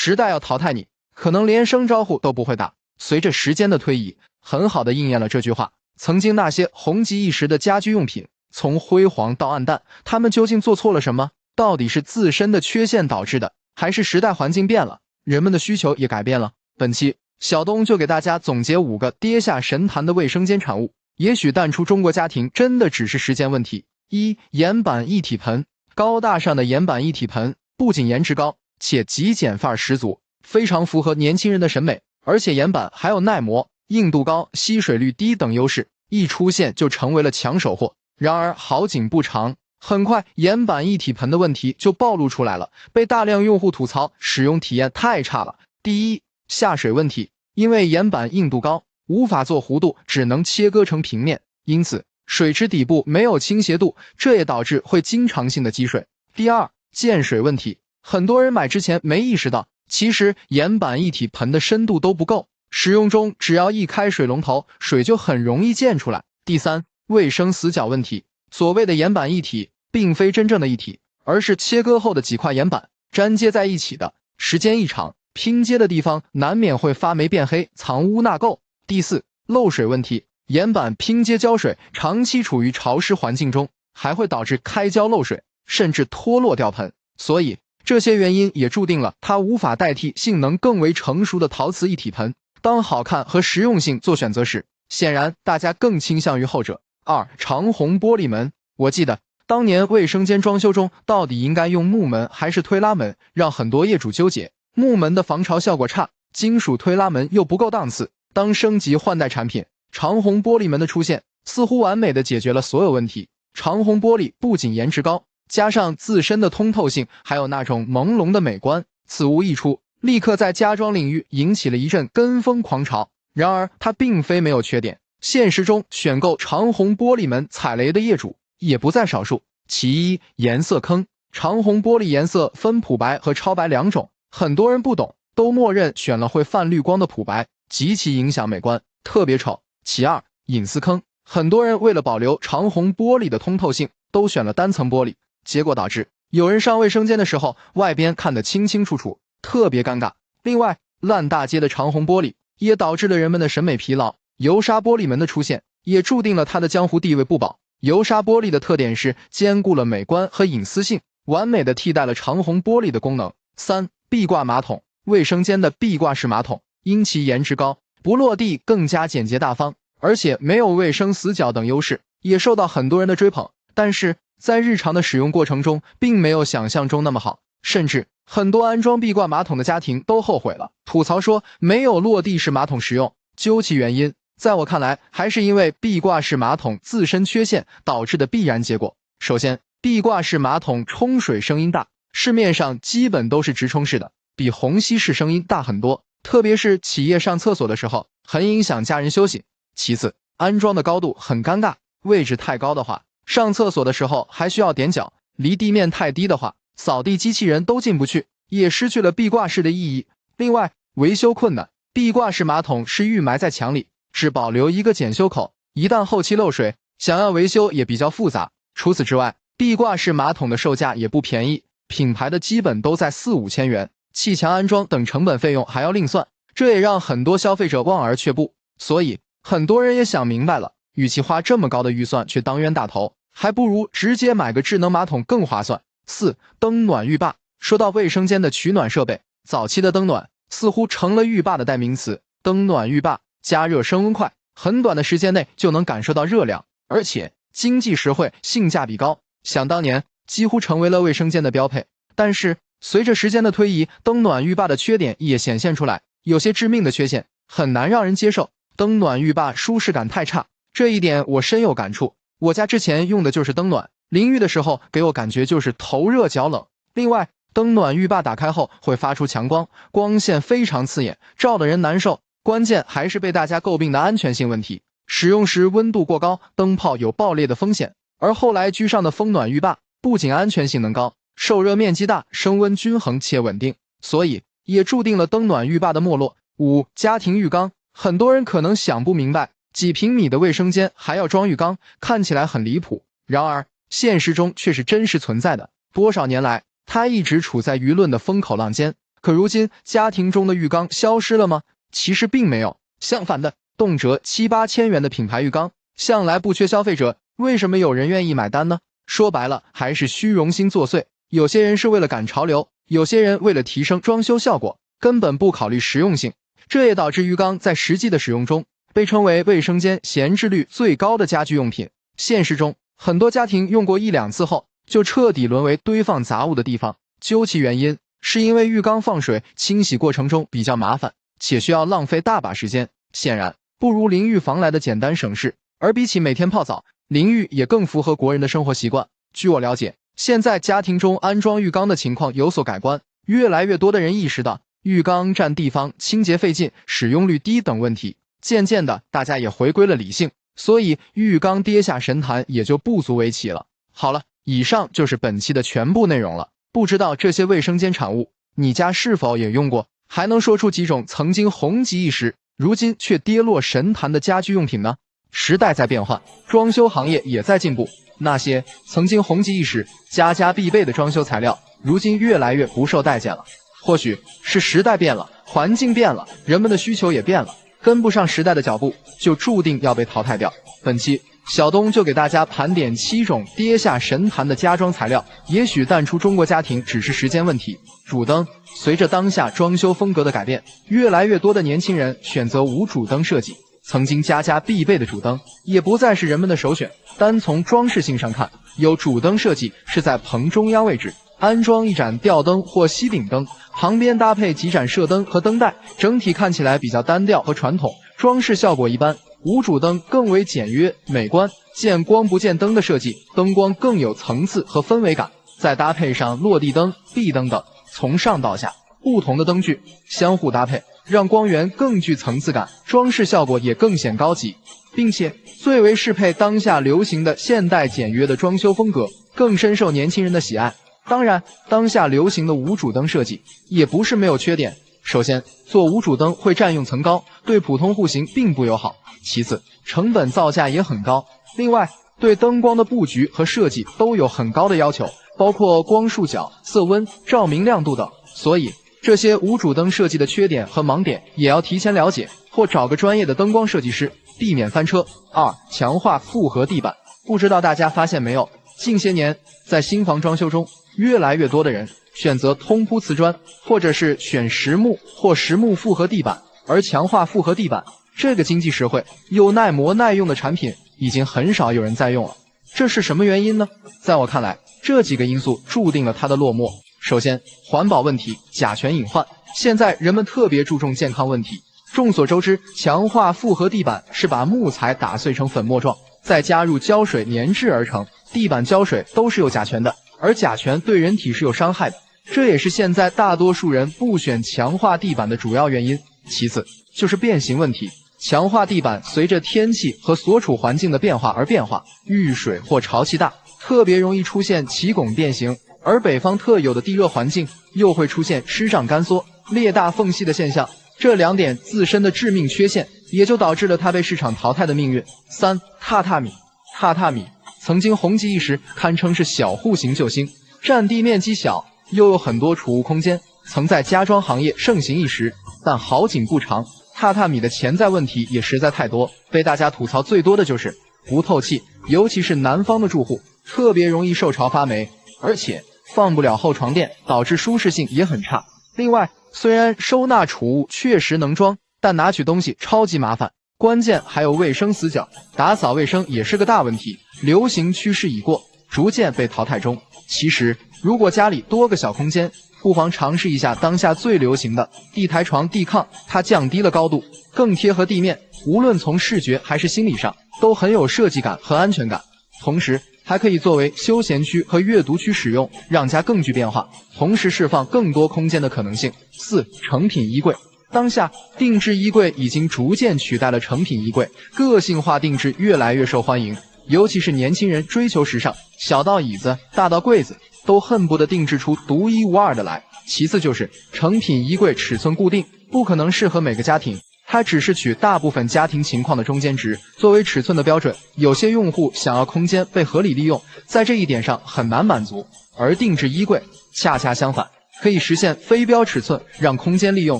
时代要淘汰你，可能连声招呼都不会打。随着时间的推移，很好的应验了这句话。曾经那些红极一时的家居用品，从辉煌到暗淡，他们究竟做错了什么？到底是自身的缺陷导致的，还是时代环境变了，人们的需求也改变了？本期小东就给大家总结5个跌下神坛的卫生间产物，也许淡出中国家庭真的只是时间问题。1. 岩板一体盆。高大上的岩板一体盆不仅颜值高，且极简范儿十足，非常符合年轻人的审美。而且岩板还有耐磨、硬度高、吸水率低等优势，一出现就成为了抢手货。然而好景不长，很快岩板一体盆的问题就暴露出来了，被大量用户吐槽使用体验太差了。第一，下水问题。因为岩板硬度高，无法做弧度，只能切割成平面，因此水池底部没有倾斜度，这也导致会经常性的积水。第二，溅水问题。很多人买之前没意识到，其实岩板一体盆的深度都不够，使用中只要一开水龙头，水就很容易溅出来。第三，卫生死角问题。所谓的岩板一体并非真正的一体，而是切割后的几块岩板粘接在一起的，时间一长，拼接的地方难免会发霉变黑，藏污纳垢。第四，漏水问题。岩板拼接胶水长期处于潮湿环境中，还会导致开胶漏水，甚至脱落掉盆。所以这些原因也注定了它无法代替性能更为成熟的陶瓷一体盆。当好看和实用性做选择时，显然大家更倾向于后者。2. 长虹玻璃门。我记得当年卫生间装修中到底应该用木门还是推拉门，让很多业主纠结。木门的防潮效果差，金属推拉门又不够档次。当升级换代产品长虹玻璃门的出现，似乎完美的解决了所有问题。长虹玻璃不仅颜值高，加上自身的通透性，还有那种朦胧的美观，此物一出，立刻在家装领域引起了一阵跟风狂潮。然而它并非没有缺点，现实中选购长虹玻璃门踩雷的业主也不在少数。其一，颜色坑。长虹玻璃颜色分普白和超白两种，很多人不懂，都默认选了会泛绿光的普白，极其影响美观，特别丑。其二，隐私坑。很多人为了保留长虹玻璃的通透性，都选了单层玻璃，结果导致有人上卫生间的时候，外边看得清清楚楚，特别尴尬。另外，烂大街的长虹玻璃也导致了人们的审美疲劳。油砂玻璃门的出现，也注定了它的江湖地位不保。油砂玻璃的特点是兼顾了美观和隐私性，完美的替代了长虹玻璃的功能。3. 壁挂马桶。卫生间的壁挂式马桶因其颜值高，不落地，更加简洁大方，而且没有卫生死角等优势，也受到很多人的追捧。但是在日常的使用过程中，并没有想象中那么好，甚至很多安装壁挂马桶的家庭都后悔了，吐槽说没有落地式马桶实用。究其原因，在我看来，还是因为壁挂式马桶自身缺陷导致的必然结果。首先，壁挂式马桶冲水声音大，市面上基本都是直冲式的，比虹吸式声音大很多，特别是企业上厕所的时候，很影响家人休息。其次，安装的高度很尴尬，位置太高的话，上厕所的时候还需要踮脚，离地面太低的话，扫地机器人都进不去，也失去了壁挂式的意义。另外，维修困难，壁挂式马桶是预埋在墙里，只保留一个检修口，一旦后期漏水，想要维修也比较复杂。除此之外，壁挂式马桶的售价也不便宜，品牌的基本都在4-5千元，砌墙安装等成本费用还要另算，这也让很多消费者望而却步。所以很多人也想明白了，与其花这么高的预算去当冤大头，还不如直接买个智能马桶更划算。4. 灯暖浴霸。说到卫生间的取暖设备，早期的灯暖似乎成了浴霸的代名词。灯暖浴霸加热升温快，很短的时间内就能感受到热量，而且经济实惠，性价比高，想当年几乎成为了卫生间的标配。但是随着时间的推移，灯暖浴霸的缺点也显现出来，有些致命的缺陷很难让人接受。灯暖浴霸舒适感太差，这一点我深有感触。我家之前用的就是灯暖，淋浴的时候给我感觉就是头热脚冷。另外，灯暖浴霸打开后会发出强光，光线非常刺眼，照得人难受。关键还是被大家诟病的安全性问题，使用时温度过高，灯泡有爆裂的风险。而后来居上的风暖浴霸不仅安全性能高，受热面积大，升温均衡且稳定，所以也注定了灯暖浴霸的没落。5. 家庭浴缸。很多人可能想不明白，几平米的卫生间还要装浴缸，看起来很离谱，然而现实中却是真实存在的。多少年来，它一直处在舆论的风口浪尖，可如今家庭中的浴缸消失了吗？其实并没有，相反的，动辄7、8千元的品牌浴缸向来不缺消费者，为什么有人愿意买单呢？说白了，还是虚荣心作祟。有些人是为了赶潮流，有些人为了提升装修效果，根本不考虑实用性。这也导致浴缸在实际的使用中被称为卫生间闲置率最高的家居用品。现实中，很多家庭用过1、2次后，就彻底沦为堆放杂物的地方。究其原因，是因为浴缸放水清洗过程中比较麻烦，且需要浪费大把时间，显然不如淋浴房来的简单省事。而比起每天泡澡，淋浴也更符合国人的生活习惯。据我了解，现在家庭中安装浴缸的情况有所改观，越来越多的人意识到浴缸占地方、清洁费劲、使用率低等问题。渐渐的，大家也回归了理性，所以浴缸跌下神坛也就不足为奇了。好了，以上就是本期的全部内容了。不知道这些卫生间产物，你家是否也用过？还能说出几种曾经红极一时，如今却跌落神坛的家居用品呢？时代在变换，装修行业也在进步。那些曾经红极一时、家家必备的装修材料，如今越来越不受待见了。或许是时代变了，环境变了，人们的需求也变了，跟不上时代的脚步，就注定要被淘汰掉。本期小东就给大家盘点7种跌下神坛的家装材料，也许淡出中国家庭只是时间问题。主灯，随着当下装修风格的改变，越来越多的年轻人选择无主灯设计。曾经家家必备的主灯，也不再是人们的首选。单从装饰性上看，有主灯设计是在棚中央位置安装一盏吊灯或吸顶灯，旁边搭配几盏射灯和灯带，整体看起来比较单调和传统，装饰效果一般。无主灯更为简约美观，见光不见灯的设计，灯光更有层次和氛围感。再搭配上落地灯、壁灯等，从上到下不同的灯具相互搭配，让光源更具层次感，装饰效果也更显高级，并且最为适配当下流行的现代简约的装修风格，更深受年轻人的喜爱。当然，当下流行的无主灯设计也不是没有缺点。首先，做无主灯会占用层高，对普通户型并不友好。其次，成本造价也很高。另外，对灯光的布局和设计都有很高的要求，包括光束角、色温、照明亮度等。所以，这些无主灯设计的缺点和盲点也要提前了解，或找个专业的灯光设计师，避免翻车。2、强化复合地板。不知道大家发现没有，近些年在新房装修中，越来越多的人选择通铺瓷砖，或者是选实木或实木复合地板。而强化复合地板这个经济实惠又耐磨耐用的产品，已经很少有人在用了。这是什么原因呢？在我看来，这几个因素注定了它的落寞。首先，环保问题、甲醛隐患。现在人们特别注重健康问题。众所周知，强化复合地板是把木材打碎成粉末状，再加入胶水粘制而成。地板胶水都是有甲醛的，而甲醛对人体是有伤害的，这也是现在大多数人不选强化地板的主要原因。其次就是变形问题。强化地板随着天气和所处环境的变化而变化，遇水或潮气大，特别容易出现起拱变形，而北方特有的地热环境又会出现湿胀干缩、裂大缝隙的现象。这2点自身的致命缺陷，也就导致了它被市场淘汰的命运。3、榻榻米。榻榻米曾经红极一时，堪称是小户型救星，占地面积小，又有很多储物空间，曾在家装行业盛行一时。但好景不长，榻榻米的潜在问题也实在太多，被大家吐槽最多的就是不透气，尤其是南方的住户特别容易受潮发霉，而且放不了厚床垫，导致舒适性也很差。另外，虽然收纳储物确实能装，但拿取东西超级麻烦，关键还有卫生死角，打扫卫生也是个大问题。流行趋势已过，逐渐被淘汰中。其实，如果家里多个小空间，不妨尝试一下当下最流行的地台床、地炕，它降低了高度，更贴合地面，无论从视觉还是心理上，都很有设计感和安全感。同时，还可以作为休闲区和阅读区使用，让家更具变化，同时释放更多空间的可能性。4、成品衣柜。当下定制衣柜已经逐渐取代了成品衣柜，个性化定制越来越受欢迎，尤其是年轻人追求时尚，小到椅子，大到柜子，都恨不得定制出独一无二的来。其次就是成品衣柜尺寸固定，不可能适合每个家庭，它只是取大部分家庭情况的中间值作为尺寸的标准，有些用户想要空间被合理利用，在这一点上很难满足。而定制衣柜恰恰相反，可以实现飞镖尺寸，让空间利用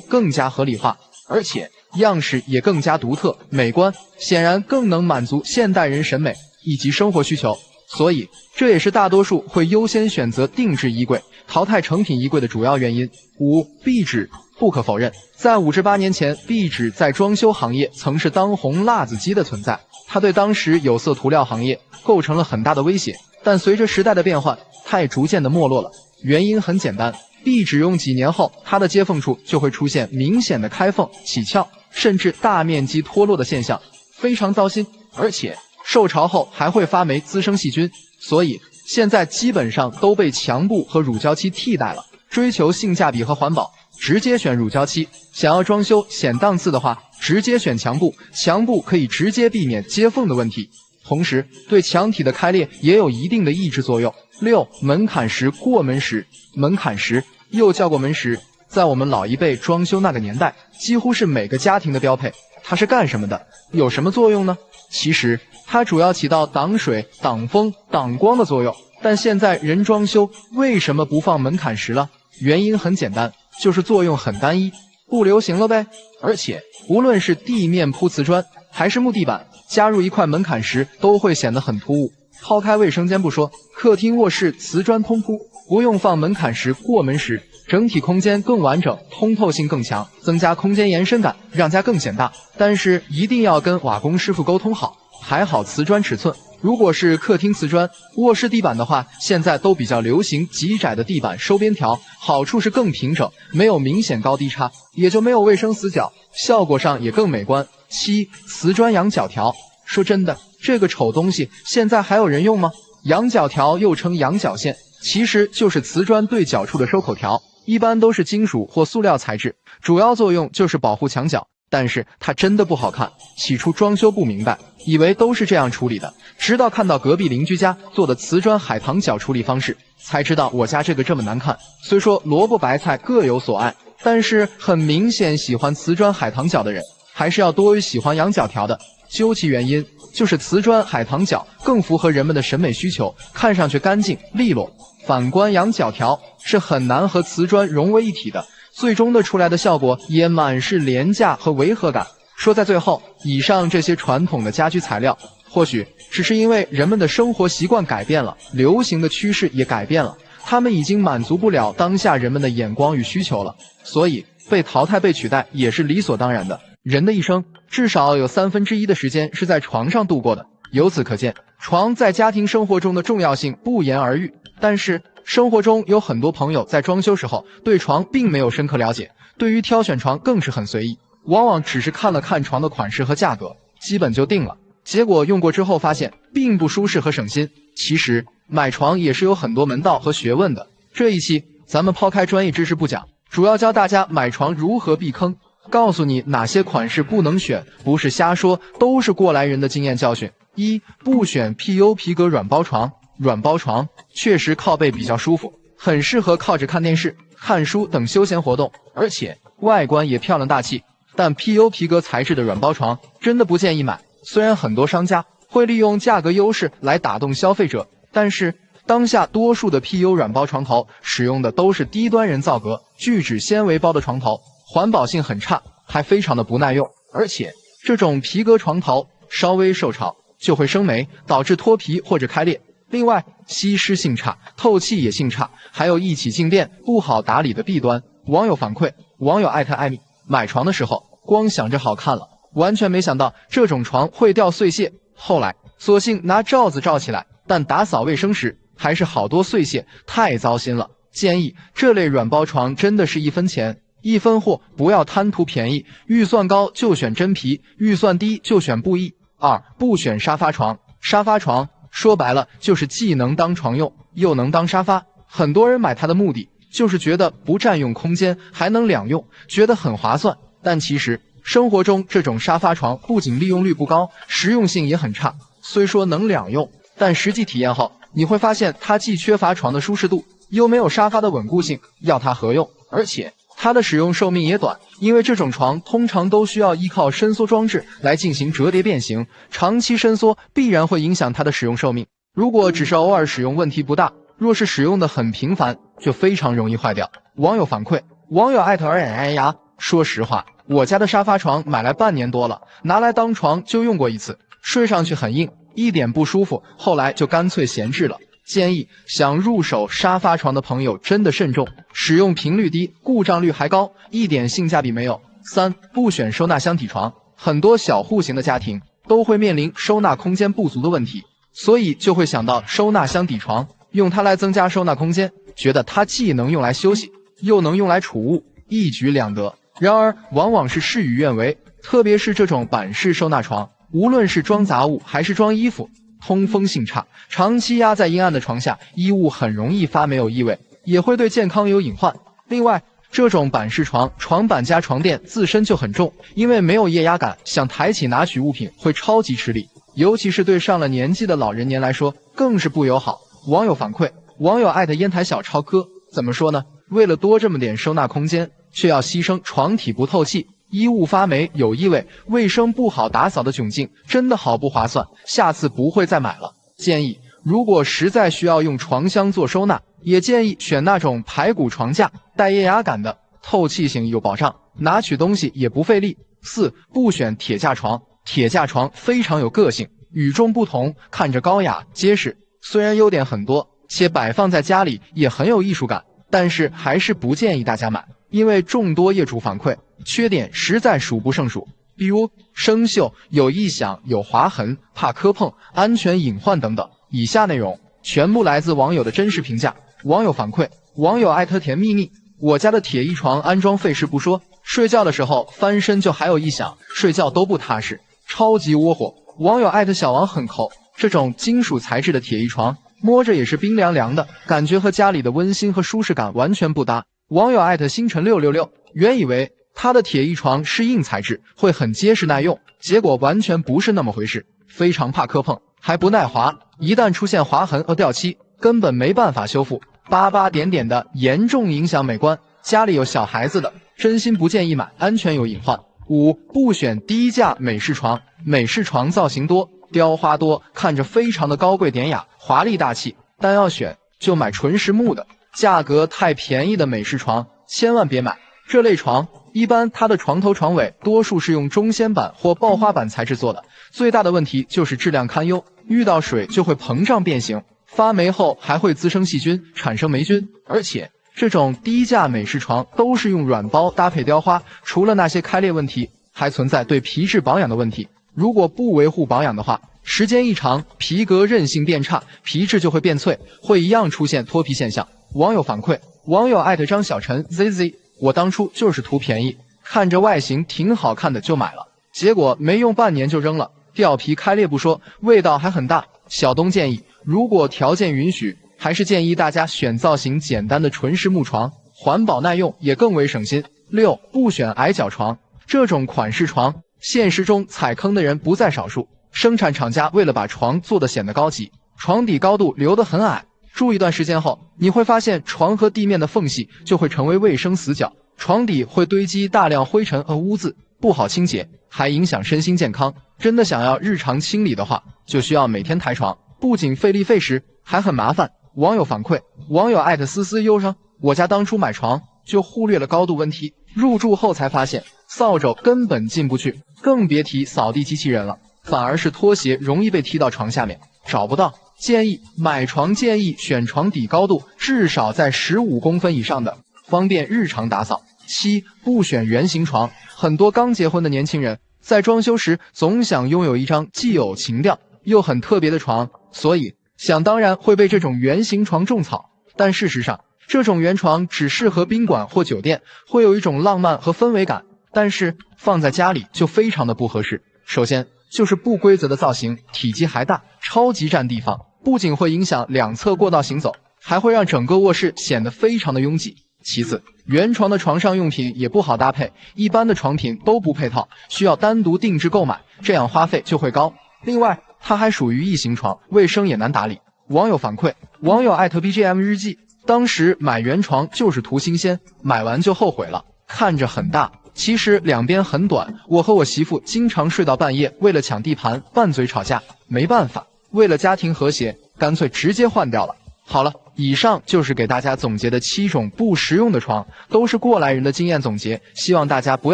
更加合理化，而且样式也更加独特美观，显然更能满足现代人审美以及生活需求。所以这也是大多数会优先选择定制衣柜，淘汰成品衣柜的主要原因。5. 壁纸。不可否认，在5至8年前，壁纸在装修行业曾是当红辣子鸡的存在，它对当时有色涂料行业构成了很大的威胁。但随着时代的变换，它也逐渐的没落了。原因很简单，壁纸用几年后，它的接缝处就会出现明显的开缝、起翘，甚至大面积脱落的现象，非常糟心，而且受潮后还会发霉滋生细菌。所以现在基本上都被墙布和乳胶漆替代了。追求性价比和环保，直接选乳胶漆；想要装修显档次的话，直接选墙布。墙布可以直接避免接缝的问题，同时对墙体的开裂也有一定的抑制作用。6. 门槛石过门石。门槛石又叫过门石，在我们老一辈装修那个年代，几乎是每个家庭的标配。它是干什么的？有什么作用呢？其实它主要起到挡水、挡风、挡光的作用。但现在人装修为什么不放门槛石了？原因很简单，就是作用很单一，不流行了呗。而且无论是地面铺瓷砖还是木地板，加入一块门槛石都会显得很突兀。抛开卫生间不说，客厅卧室瓷砖通铺，不用放门槛石过门石，整体空间更完整，通透性更强，增加空间延伸感，让家更显大。但是一定要跟瓦工师傅沟通好，排好瓷砖尺寸。如果是客厅瓷砖、卧室地板的话，现在都比较流行极窄的地板收边条，好处是更平整，没有明显高低差，也就没有卫生死角，效果上也更美观。7. 瓷砖仰角条。说真的，这个丑东西现在还有人用吗？仰角条又称仰角线，其实就是瓷砖对角处的收口条，一般都是金属或塑料材质，主要作用就是保护墙角。但是它真的不好看，起初装修不明白，以为都是这样处理的，直到看到隔壁邻居家做的瓷砖海棠角处理方式，才知道我家这个这么难看。虽说萝卜白菜各有所爱，但是很明显喜欢瓷砖海棠角的人，还是要多于喜欢仰角条的。究其原因，就是瓷砖海棠角更符合人们的审美需求，看上去干净利落。反观仰角条是很难和瓷砖融为一体的，最终的出来的效果也满是廉价和违和感。说在最后，以上这些传统的家居材料，或许只是因为人们的生活习惯改变了，流行的趋势也改变了，他们已经满足不了当下人们的眼光与需求了，所以被淘汰被取代也是理所当然的。人的一生至少有1/3的时间是在床上度过的，由此可见，床在家庭生活中的重要性不言而喻。但是生活中有很多朋友在装修时候对床并没有深刻了解，对于挑选床更是很随意，往往只是看了看床的款式和价格，基本就定了，结果用过之后发现并不舒适和省心。其实买床也是有很多门道和学问的，这一期咱们抛开专业知识不讲，主要教大家买床如何避坑，告诉你哪些款式不能选，不是瞎说，都是过来人的经验教训。1. 不选 PU 皮革软包床。软包床确实靠背比较舒服，很适合靠着看电视、看书等休闲活动，而且外观也漂亮大气。但 PU 皮革材质的软包床真的不建议买，虽然很多商家会利用价格优势来打动消费者，但是当下多数的 PU 软包床头使用的都是低端人造革聚酯纤维包的床头，环保性很差，还非常的不耐用，而且这种皮革床头稍微受潮就会生霉，导致脱皮或者开裂。另外，吸湿性差，透气也性差，还有一起静电不好打理的弊端。网友反馈，网友艾特艾米买床的时候光想着好看了，完全没想到这种床会掉碎屑，后来索性拿罩子罩起来，但打扫卫生时还是好多碎屑，太糟心了。建议这类软包床真的是1分钱1分货，不要贪图便宜，预算高就选真皮，预算低就选布艺。2. 不选沙发床。沙发床说白了就是既能当床用，又能当沙发。很多人买它的目的就是觉得不占用空间，还能两用，觉得很划算。但其实生活中这种沙发床不仅利用率不高，实用性也很差。虽说能两用，但实际体验后你会发现它既缺乏床的舒适度，又没有沙发的稳固性，要它何用？而且它的使用寿命也短，因为这种床通常都需要依靠伸缩装置来进行折叠变形，长期伸缩必然会影响它的使用寿命。如果只是偶尔使用问题不大，若是使用的很频繁，就非常容易坏掉。网友反馈，网友艾特哎呀，说实话，我家的沙发床买来半年多了，拿来当床就用过一次，睡上去很硬，一点不舒服，后来就干脆闲置了。建议想入手沙发床的朋友真的慎重，使用频率低，故障率还高，一点性价比没有。3. 不选收纳箱体床。很多小户型的家庭都会面临收纳空间不足的问题，所以就会想到收纳箱底床，用它来增加收纳空间，觉得它既能用来休息，又能用来储物，一举两得。然而往往是事与愿违，特别是这种板式收纳床，无论是装杂物还是装衣服，通风性差，长期压在阴暗的床下，衣物很容易发霉有异味，也会对健康有隐患。另外，这种板式床，床板加床垫自身就很重，因为没有液压感，想抬起拿取物品会超级吃力，尤其是对上了年纪的老人年来说，更是不友好。网友反馈，网友艾特烟台小超哥，怎么说呢？为了多这么点收纳空间，却要牺牲床体不透气、衣物发霉有异味、卫生不好打扫的窘境，真的好不划算，下次不会再买了。建议如果实在需要用床箱做收纳，也建议选那种排骨床架，带液压感的，透气性有保障，拿取东西也不费力。4. 不选铁架床。铁架床非常有个性，与众不同，看着高雅结实，虽然优点很多，且摆放在家里也很有艺术感，但是还是不建议大家买，因为众多业主反馈，缺点实在数不胜数，比如生锈、有异响、有划痕、怕磕碰、安全隐患等等。以下内容全部来自网友的真实评价。网友反馈，网友艾特甜蜜蜜，我家的铁艺床安装费事不说，睡觉的时候翻身就还有异响，睡觉都不踏实，超级窝火。网友艾特小王很抠，这种金属材质的铁艺床摸着也是冰凉凉的，感觉和家里的温馨和舒适感完全不搭。网友艾特星辰666，原以为他的铁艺床是硬材质，会很结实耐用，结果完全不是那么回事，非常怕磕碰，还不耐滑，一旦出现划痕和掉漆，根本没办法修复，疤疤点点的，严重影响美观。家里有小孩子的，真心不建议买，安全有隐患。5. 不选低价美式床。美式床造型多，雕花多，看着非常的高贵典雅、华丽大气，但要选就买纯实木的，价格太便宜的美式床千万别买。这类床一般它的床头床尾多数是用中纤板或爆花板材质做的，最大的问题就是质量堪忧，遇到水就会膨胀变形，发霉后还会滋生细菌，产生霉菌。而且这种低价美式床都是用软包搭配雕花，除了那些开裂问题，还存在对皮质保养的问题。如果不维护保养的话，时间一长，皮革韧性变差，皮质就会变脆，会一样出现脱皮现象。网友反馈，网友艾特张小陈 ZZ， 我当初就是图便宜，看着外形挺好看的就买了，结果没用半年就扔了，掉皮开裂不说，味道还很大。小东建议，如果条件允许，还是建议大家选造型简单的纯实木床，环保耐用，也更为省心。6. 不选矮脚床。这种款式床，现实中踩坑的人不在少数。生产厂家为了把床做得显得高级，床底高度留得很矮，住一段时间后，你会发现床和地面的缝隙就会成为卫生死角，床底会堆积大量灰尘和污渍，不好清洁，还影响身心健康。真的想要日常清理的话，就需要每天抬床，不仅费力费时，还很麻烦。网友反馈，网友艾特思思忧伤，我家当初买床就忽略了高度问题，入住后才发现扫帚根本进不去，更别提扫地机器人了，反而是拖鞋容易被踢到床下面，找不到。建议买床建议选床底高度至少在15公分以上的，方便日常打扫。7. 不选圆形床。很多刚结婚的年轻人在装修时总想拥有一张既有情调又很特别的床，所以想当然会被这种圆形床种草。但事实上，这种圆床只适合宾馆或酒店，会有一种浪漫和氛围感，但是放在家里就非常的不合适。首先就是不规则的造型，体积还大，超级占地方，不仅会影响两侧过道行走，还会让整个卧室显得非常的拥挤。其次，原床的床上用品也不好搭配，一般的床品都不配套，需要单独定制购买，这样花费就会高。另外，它还属于异形床，卫生也难打理。网友反馈，网友艾特 BGM 日记，当时买原床就是图新鲜，买完就后悔了，看着很大，其实两边很短，我和我媳妇经常睡到半夜，为了抢地盘拌嘴吵架，没办法，为了家庭和谐，干脆直接换掉了。好了，以上就是给大家总结的7种不实用的床，都是过来人的经验总结，希望大家不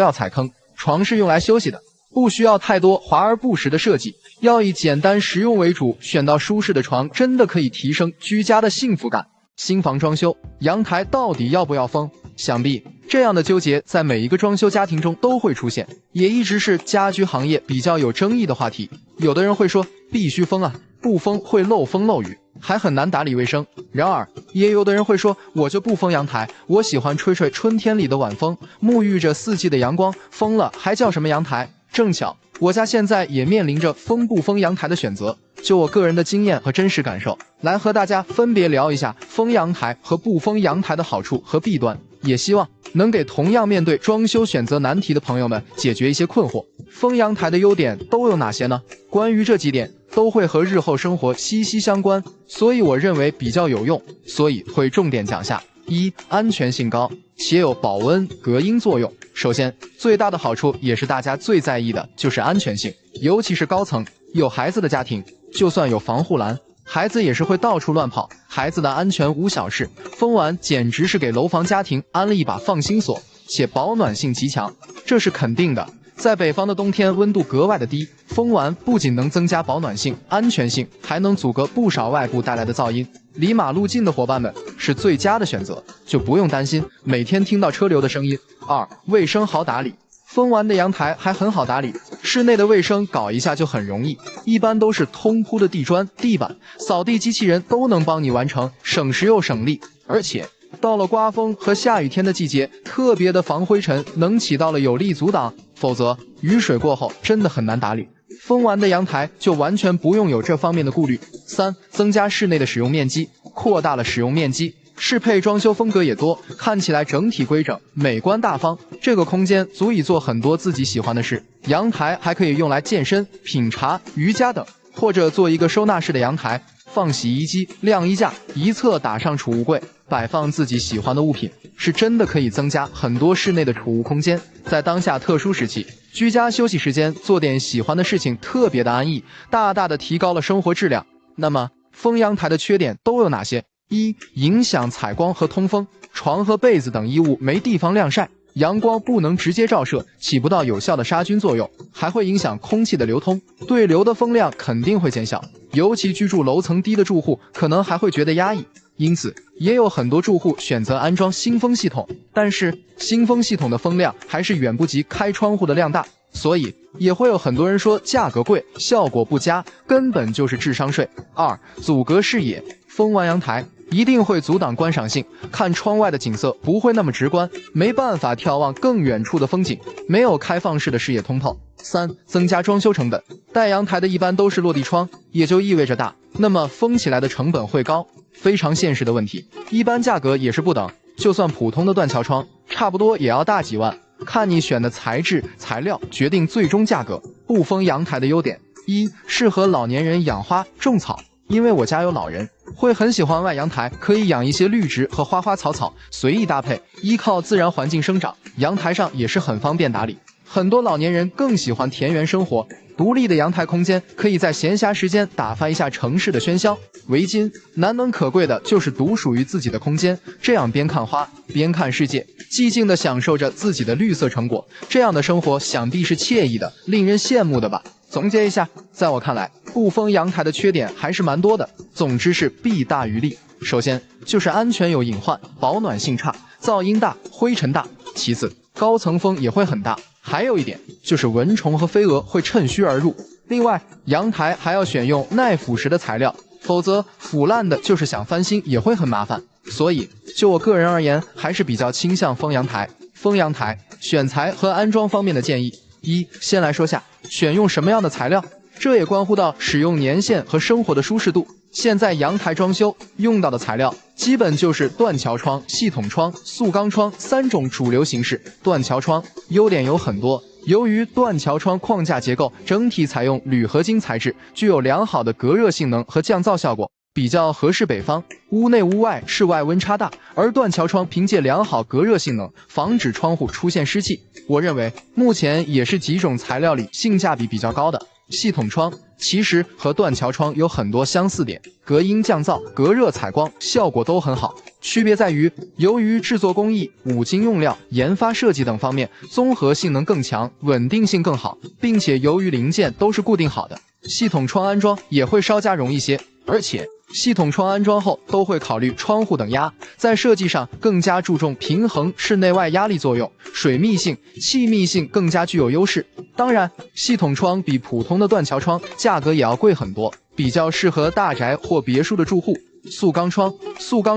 要踩坑。床是用来休息的，不需要太多华而不实的设计，要以简单实用为主，选到舒适的床，真的可以提升居家的幸福感。新房装修，阳台到底要不要封？想必这样的纠结在每一个装修家庭中都会出现，也一直是家居行业比较有争议的话题。有的人会说必须封啊，不封会漏风漏雨，还很难打理卫生。然而也有的人会说，我就不封阳台，我喜欢吹吹春天里的晚风，沐浴着四季的阳光，封了还叫什么阳台？正巧我家现在也面临着封不封阳台的选择，就我个人的经验和真实感受，来和大家分别聊一下封阳台和不封阳台的好处和弊端，也希望能给同样面对装修选择难题的朋友们解决一些困惑。封阳台的优点都有哪些呢？关于这几点都会和日后生活息息相关，所以我认为比较有用，所以会重点讲下。1. 安全性高，且有保温隔音作用。首先，最大的好处也是大家最在意的，就是安全性，尤其是高层有孩子的家庭，就算有防护栏，孩子也是会到处乱跑，孩子的安全无小事。封完简直是给楼房家庭安了一把放心锁，且保暖性极强，这是肯定的。在北方的冬天温度格外的低，封完不仅能增加保暖性、安全性，还能阻隔不少外部带来的噪音。离马路近的伙伴们是最佳的选择，就不用担心每天听到车流的声音。2. 卫生好打理，封完的阳台还很好打理，室内的卫生搞一下就很容易，一般都是通铺的地砖、地板，扫地机器人都能帮你完成，省时又省力。而且到了刮风和下雨天的季节，特别的防灰尘能起到了有力阻挡，否则雨水过后真的很难打理。封完的阳台就完全不用有这方面的顾虑。3. 增加室内的使用面积，扩大了使用面积，适配装修风格也多，看起来整体规整，美观大方。这个空间足以做很多自己喜欢的事。阳台还可以用来健身、品茶、瑜伽等，或者做一个收纳式的阳台，放洗衣机、晾衣架，一侧打上储物柜，摆放自己喜欢的物品，是真的可以增加很多室内的储物空间。在当下特殊时期，居家休息时间做点喜欢的事情特别的安逸，大大的提高了生活质量。那么封阳台的缺点都有哪些？1. 影响采光和通风，床和被子等衣物没地方晾晒，阳光不能直接照射，起不到有效的杀菌作用，还会影响空气的流通，对流的风量肯定会减小，尤其居住楼层低的住户可能还会觉得压抑。因此也有很多住户选择安装新风系统，但是新风系统的风量还是远不及开窗户的量大，所以也会有很多人说价格贵，效果不佳，根本就是智商税。2. 阻隔视野，封完阳台一定会阻挡观赏性，看窗外的景色不会那么直观，没办法眺望更远处的风景，没有开放式的视野通透。3. 增加装修成本，带阳台的一般都是落地窗，也就意味着大，那么封起来的成本会高，非常现实的问题，一般价格也是不等，就算普通的断桥窗，差不多也要大几万，看你选的材质、材料决定最终价格。不封阳台的优点：1. 适合老年人养花种草，因为我家有老人，会很喜欢外阳台，可以养一些绿植和花花草草，随意搭配，依靠自然环境生长，阳台上也是很方便打理。很多老年人更喜欢田园生活，独立的阳台空间可以在闲暇时间打发一下城市的喧嚣。围巾难能可贵的就是独属于自己的空间，这样边看花边看世界，寂静地享受着自己的绿色成果，这样的生活想必是惬意的，令人羡慕的吧。总结一下，在我看来，不封阳台的缺点还是蛮多的，总之是弊大于利。首先就是安全有隐患，保暖性差，噪音大，灰尘大。其次，高层风也会很大。还有一点就是蚊虫和飞蛾会趁虚而入。另外，阳台还要选用耐腐蚀的材料，否则腐烂的就是想翻新也会很麻烦。所以就我个人而言，还是比较倾向封阳台。封阳台选材和安装方面的建议：1. 先来说下选用什么样的材料，这也关乎到使用年限和生活的舒适度。现在阳台装修用到的材料基本就是断桥窗、系统窗、塑钢窗3种主流形式。断桥窗优点有很多，由于断桥窗框架结构整体采用铝合金材质，具有良好的隔热性能和降噪效果，比较合适北方，屋内屋外室外温差大，而断桥窗凭借良好隔热性能，防止窗户出现湿气。我认为目前也是几种材料里性价比比较高的。系统窗其实和断桥窗有很多相似点，隔音降噪、隔热采光效果都很好。区别在于，由于制作工艺、五金用料、研发设计等方面综合性能更强，稳定性更好，并且由于零件都是固定好的，系统窗安装也会稍加容易些。而且系统窗安装后都会考虑窗户等压，在设计上更加注重平衡室内外压力作用，水密性、气密性更加具有优势。当然，系统窗比普通的断桥窗价格也要贵很多，比较适合大宅或别墅的住户。塑钢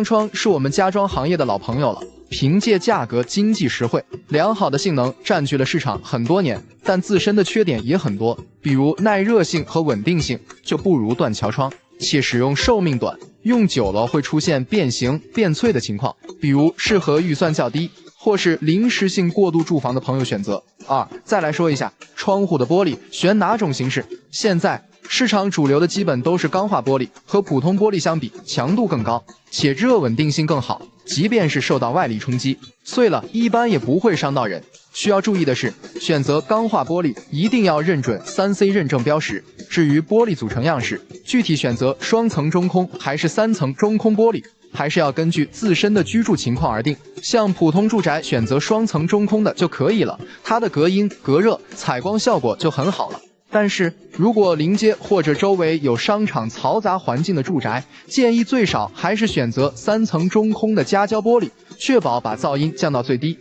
窗是我们家装行业的老朋友了，凭借价格经济实惠、良好的性能占据了市场很多年，但自身的缺点也很多，比如耐热性和稳定性就不如断桥窗，且使用寿命短，用久了会出现变形、变脆的情况，比如适合预算较低或是临时性过渡住房的朋友选择。再来说一下窗户的玻璃选哪种形式。现在市场主流的基本都是钢化玻璃，和普通玻璃相比强度更高，且热稳定性更好，即便是受到外力冲击，碎了一般也不会伤到人。需要注意的是，选择钢化玻璃一定要认准 3C 认证标识。至于玻璃组成样式，具体选择双层中空还是3层中空玻璃，还是要根据自身的居住情况而定。像普通住宅选择双层中空的就可以了，它的隔音、隔热、采光效果就很好了。但是如果临街或者周围有商场嘈杂环境的住宅，建议最少还是选择3层中空的夹胶玻璃，确保把噪音降到最低。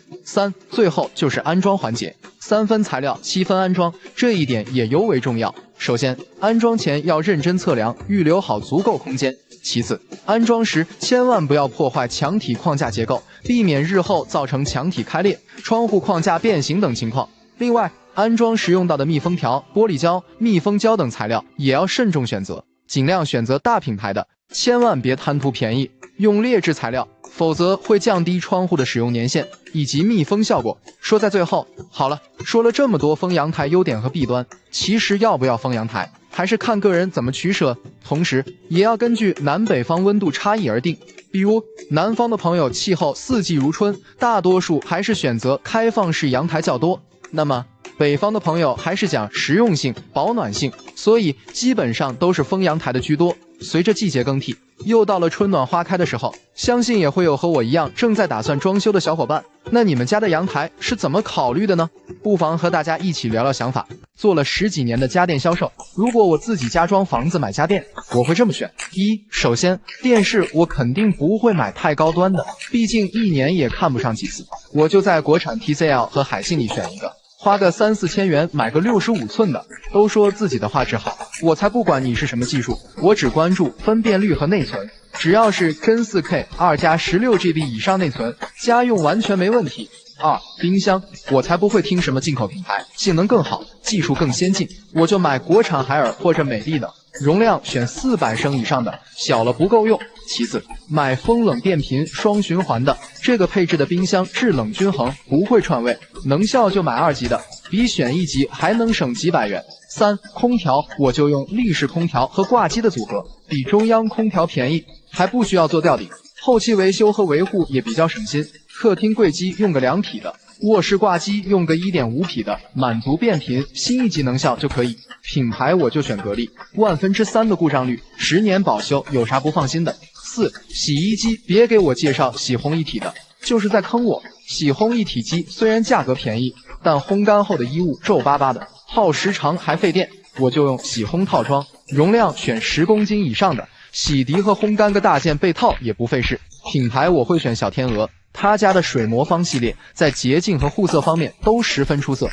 最后就是安装环节，3分材料7分安装，这一点也尤为重要。首先，安装前要认真测量，预留好足够空间。其次，安装时千万不要破坏墙体框架结构，避免日后造成墙体开裂、窗户框架变形等情况。另外，安装时用到的密封条、玻璃胶、密封胶等材料也要慎重选择，尽量选择大品牌的，千万别贪图便宜，用劣质材料，否则会降低窗户的使用年限以及密封效果。说在最后，好了，说了这么多封阳台优点和弊端，其实要不要封阳台，还是看个人怎么取舍，同时也要根据南北方温度差异而定。比如南方的朋友气候四季如春，大多数还是选择开放式阳台较多，那么北方的朋友还是讲实用性、保暖性，所以基本上都是封阳台的居多。随着季节更替，又到了春暖花开的时候，相信也会有和我一样正在打算装修的小伙伴。那你们家的阳台是怎么考虑的呢？不妨和大家一起聊聊想法。做了10几年的家电销售，如果我自己家装房子买家电，我会这么选：首先，电视我肯定不会买太高端的，毕竟1年也看不上几次，我就在国产 TCL 和海信里选一个，花个3、4千元买个65寸的。都说自己的画质好，我才不管你是什么技术，我只关注分辨率和内存，只要是真 4K 2+16GB 以上内存，家用完全没问题。冰箱我才不会听什么进口品牌，性能更好，技术更先进，我就买国产海尔或者美的的，容量选400升以上的，小了不够用。其次，买风冷变频双循环的，这个配置的冰箱制冷均衡，不会串味，能效就买2级的，比选1级还能省几百元。空调我就用立式空调和挂机的组合，比中央空调便宜，还不需要做吊顶，后期维修和维护也比较省心。客厅柜机用个2匹的，卧室挂机用个1.5匹的，满足变频，新1级能效就可以。品牌我就选格力，3%的故障率，10年保修，有啥不放心的。洗衣机别给我介绍洗烘一体的，就是在坑我。洗烘一体机虽然价格便宜，但烘干后的衣物皱巴巴的，耗时长还费电，我就用洗烘套装，容量选10公斤以上的，洗涤和烘干个大件被套也不费事。品牌我会选小天鹅，他家的水魔方系列在洁净和护色方面都十分出色。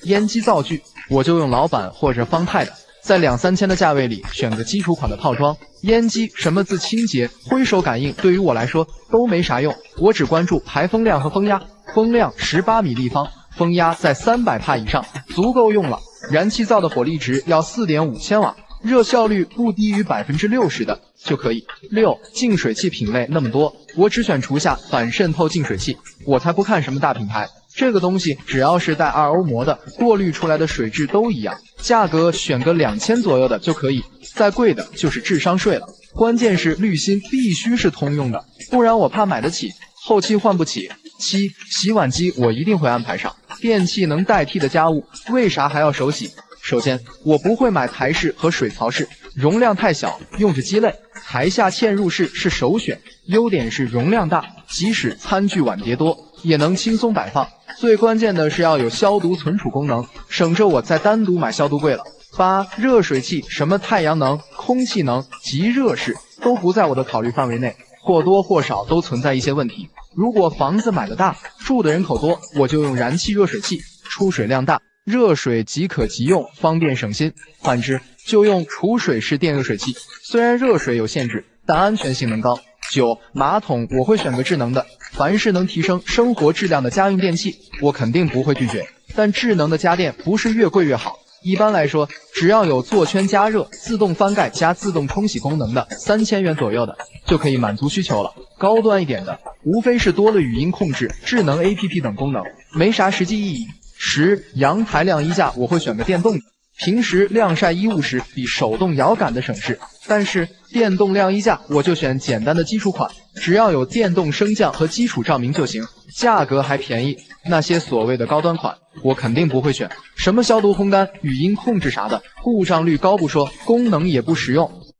烟机灶具我就用老板或者方太的，在2、3千的价位里选个基础款的套装。烟机什么自清洁、挥手感应对于我来说都没啥用，我只关注排风量和风压。风量18米立方，风压在300帕以上，足够用了。燃气灶的火力值要4.5千瓦，热效率不低于60%的就可以。净水器品类那么多，我只选厨下反渗透净水器，我才不看什么大品牌，这个东西只要是带2欧膜的，过滤出来的水质都一样，价格选个2000左右的就可以，再贵的就是智商税了。关键是滤芯必须是通用的，不然我怕买得起，后期换不起。洗碗机我一定会安排上，电器能代替的家务，为啥还要手洗？首先，我不会买台式和水槽式，容量太小，用着鸡肋。台下嵌入式是首选，优点是容量大，即使餐具碗碟多，也能轻松摆放。最关键的是要有消毒存储功能，省着我再单独买消毒柜了。8. 热水器，什么太阳能、空气能、极热式都不在我的考虑范围内，或多或少都存在一些问题。如果房子买的大，住的人口多，我就用燃气热水器，出水量大，热水即可即用，方便省心。反之，就用储水式电热水器，虽然热水有限制，但安全性能高。9. 马桶，我会选个智能的，凡是能提升生活质量的家用电器，我肯定不会拒绝。但智能的家电不是越贵越好，一般来说，只要有座圈加热、自动翻盖加自动冲洗功能的3000元左右的，就可以满足需求了。高端一点的，无非是多了语音控制、智能 APP 等功能，没啥实际意义。10. 阳台晾衣架，我会选个电动的。平时晾晒衣物时比手动摇杆的省事，但是电动晾衣架我就选简单的基础款，只要有电动升降和基础照明就行，价格还便宜。那些所谓的高端款我肯定不会选，什么消毒烘干、语音控制啥的，故障率高不说，功能也不实用。